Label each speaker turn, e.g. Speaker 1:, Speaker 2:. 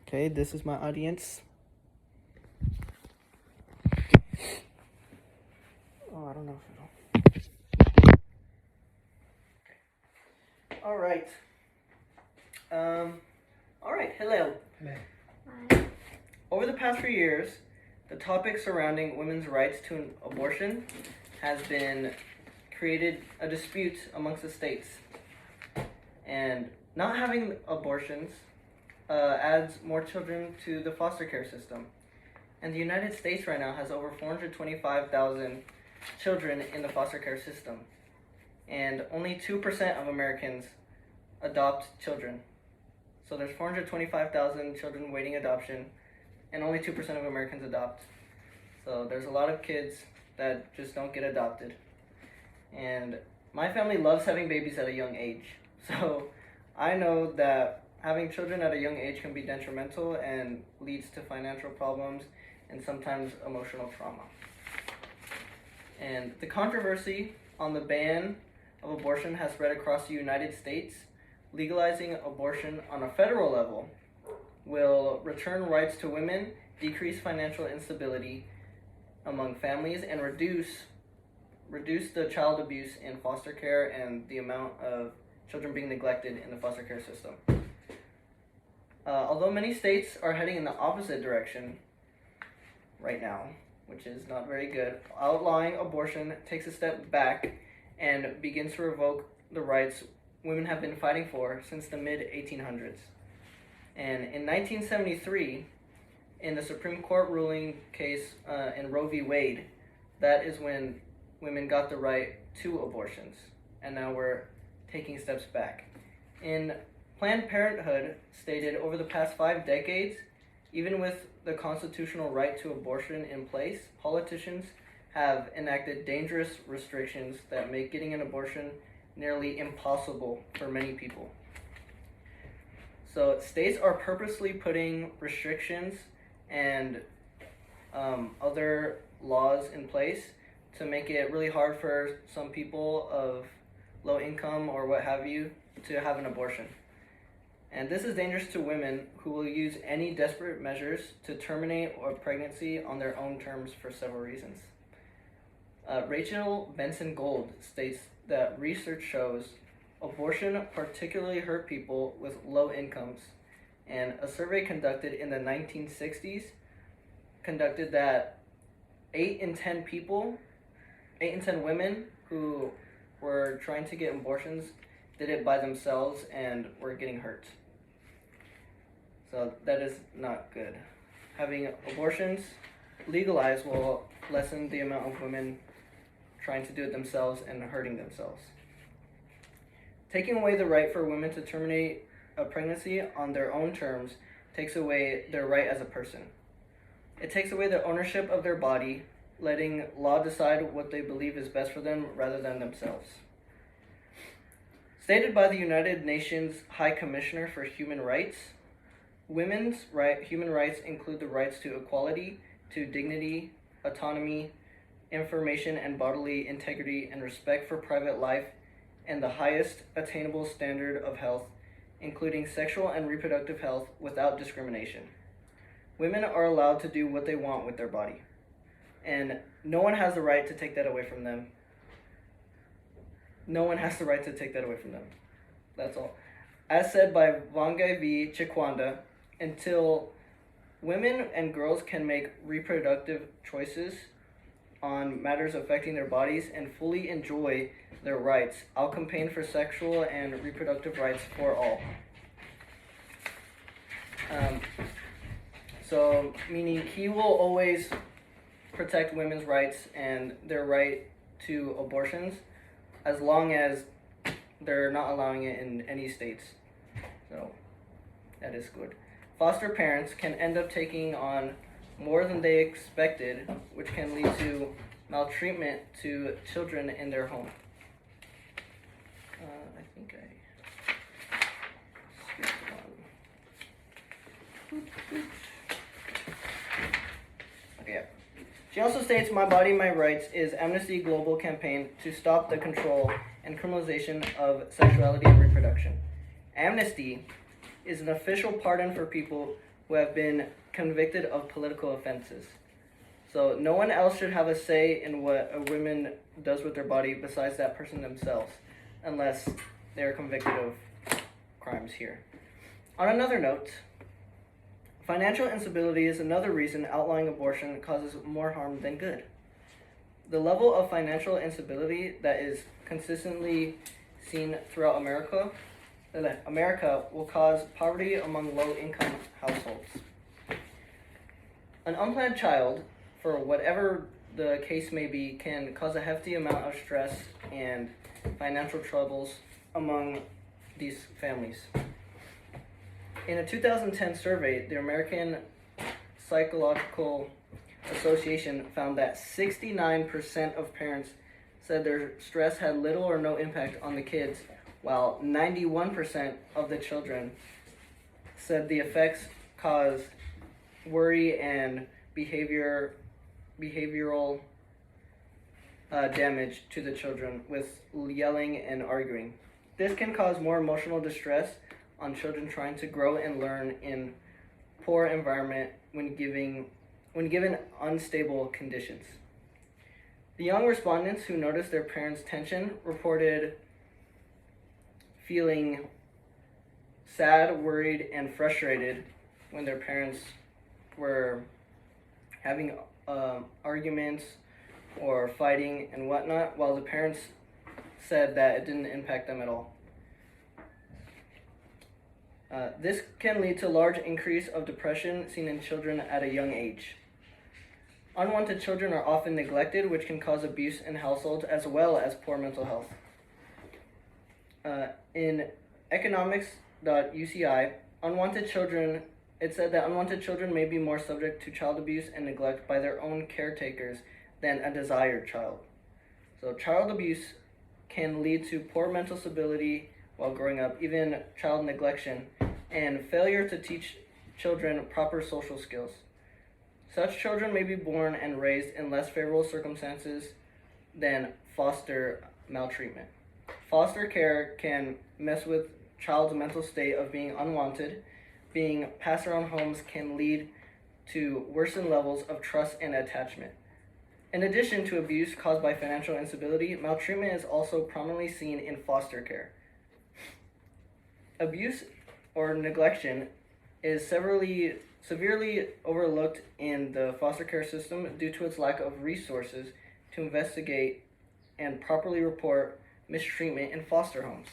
Speaker 1: Okay, this is my audience. Oh, I don't know if it'll. All right. All right. Hello.
Speaker 2: Hello.
Speaker 3: Hi.
Speaker 1: Over the past few years, the topic surrounding women's rights to an abortion has been created a dispute amongst the states, and not having abortions adds more children to the foster care system. And the United States right now has over 425,000 children in the foster care system. And only 2% of Americans adopt children. So there's 425,000 children waiting adoption, and only 2% of Americans adopt. So there's a lot of kids that just don't get adopted. And my family loves having babies at a young age. So I know that having children at a young age can be detrimental and leads to financial problems and sometimes emotional trauma. And the controversy on the ban of abortion has spread across the United States. Legalizing abortion on a federal level will return rights to women, decrease financial instability among families, and reduce the child abuse in foster care and the amount of children being neglected in the foster care system. Although many states are heading in the opposite direction right now, which is not very good, outlawing abortion takes a step back and begins to revoke the rights women have been fighting for since the mid-1800s. And in 1973, in the Supreme Court ruling case in Roe v. Wade, that is when women got the right to abortions, and now we're taking steps back. In Planned Parenthood stated over the past 5 decades, even with the constitutional right to abortion in place, politicians have enacted dangerous restrictions that make getting an abortion nearly impossible for many people. So states are purposely putting restrictions and other laws in place to make it really hard for some people of low income or what have you to have an abortion. And this is dangerous to women who will use any desperate measures to terminate a pregnancy on their own terms for several reasons. Rachel Benson Gold states that research shows abortion particularly hurt people with low incomes, and a survey conducted in the 1960s conducted that 8 in 10 women who were trying to get abortions did it by themselves and were getting hurt. So that is not good. Having abortions legalized will lessen the amount of women trying to do it themselves and hurting themselves. Taking away the right for women to terminate a pregnancy on their own terms takes away their right as a person. It takes away the ownership of their body, letting law decide what they believe is best for them rather than themselves. Stated by the United Nations High Commissioner for Human Rights, human rights include the rights to equality, to dignity, autonomy, information and bodily integrity, and respect for private life, and the highest attainable standard of health, including sexual and reproductive health without discrimination. Women are allowed to do what they want with their body, and no one has the right to take that away from them. No one has the right to take that away from them. That's all. As said by Wangai v. Chikwanda, until women and girls can make reproductive choices on matters affecting their bodies and fully enjoy their rights, I'll campaign for sexual and reproductive rights for all. So, meaning he will always protect women's rights and their right to abortions as long as they're not allowing it in any states. So, that is good. Foster parents can end up taking on more than they expected, which can lead to maltreatment to children in their home. I think I skipped one. Okay, yeah. She also states, "My Body, My Rights" is Amnesty Global campaign to stop the control and criminalization of sexuality and reproduction. Amnesty is an official pardon for people who have been convicted of political offenses. So no one else should have a say in what a woman does with their body besides that person themselves, unless they are convicted of crimes here. On another note, financial instability is another reason outlawing abortion causes more harm than good. The level of financial instability that is consistently seen throughout America will cause poverty among low-income households. An unplanned child, for whatever the case may be, can cause a hefty amount of stress and financial troubles among these families. In a 2010 survey, the American Psychological Association found that 69% of parents said their stress had little or no impact on the kids, while 91% of the children said the effects caused worry and behavioral damage to the children with yelling and arguing. This can cause more emotional distress on children trying to grow and learn in poor environment when given unstable conditions. The young respondents who noticed their parents' tension reported feeling sad, worried, and frustrated when their parents were having arguments or fighting and whatnot, while the parents said that it didn't impact them at all. This can lead to a large increase of depression seen in children at a young age. Unwanted children are often neglected, which can cause abuse in households as well as poor mental health. In economics.uci, it said that unwanted children may be more subject to child abuse and neglect by their own caretakers than a desired child. So child abuse can lead to poor mental stability while growing up, even child neglection, and failure to teach children proper social skills. Such children may be born and raised in less favorable circumstances than foster maltreatment. Foster care can mess with child's mental state of being unwanted. Being passed around homes can lead to worsened levels of trust and attachment. In addition to abuse caused by financial instability, maltreatment is also prominently seen in foster care. Abuse or neglection is severely overlooked in the foster care system due to its lack of resources to investigate and properly report mistreatment in foster homes.